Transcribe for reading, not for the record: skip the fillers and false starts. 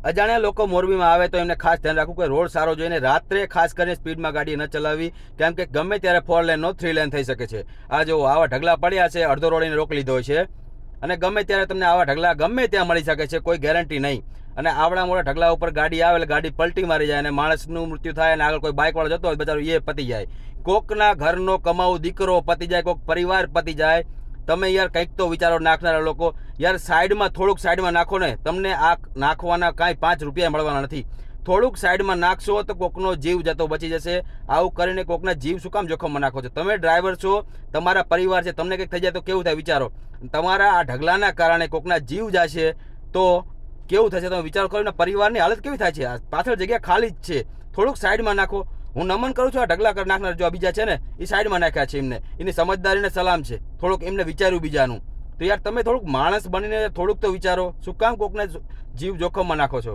અજાણ્યા લોકો મોરબીમાં આવે તો એમને ખાસ ધ્યાન રાખવું કે રોડ સારો જોઈને રાત્રે ખાસ કરીને સ્પીડમાં ગાડી ન ચલાવવી, કેમ કે ગમે ત્યારે 4 લેનનો 3 લેન થઈ શકે છે. આ જો આવા ઢગલા પડ્યા છે, અડધો રોડ એને રોકી લીધો છે અને ગમે ત્યારે તમને આવા ઢગલા ગમે ત્યાં મળી શકે છે, કોઈ ગેરંટી નહીં. અને આવડા મોટા ઢગલા ઉપર ગાડી આવે એટલે ગાડી પલટી મારી જાય અને માણસનું મૃત્યુ થાય અને આગળ કોઈ બાઇકવાળો જતો હોય બચારો એ પતી જાય. કોકના ઘરનો કમાવું દીકરો પતી જાય, કોઈક પરિવાર પતી જાય. તમે યાર કંઈક તો વિચારો નાખનારા લોકો. યાર સાઈડમાં થોડુંક સાઈડમાં નાખો ને, તમને આ નાખવાના કાંઈ 5 રૂપિયા મળવાના નથી. થોડુંક સાઈડમાં નાખશો તો કોકનો જીવ જતો બચી જશે. આવું કરીને કોકના જીવ શું કામ જોખમમાં નાખો છો? તમે ડ્રાઈવર છો, તમારા પરિવાર છે, તમને કંઈક થઈ જાય તો કેવું થાય વિચારો. તમારા આ ઢગલાના કારણે કોકના જીવ જશે તો કેવું થશે તમે વિચાર કરો ને. પરિવારની હાલત કેવી થાય છે? પાછળ જગ્યા ખાલી જ છે, થોડુંક સાઈડમાં નાખો. હું નમન કરું છું આ ઢગલા કરી નાખનાર જો બીજા છે ને એ સાઈડમાં નાખ્યા છે, એની સમજદારીને સલામ છે. થોડુંક એમને વિચાર્યું બીજાનું. તો યાર તમે થોડુંક માણસ બનીને થોડુંક તો વિચારો. શું કામ કોકને જીવ જોખમમાં નાખો છો?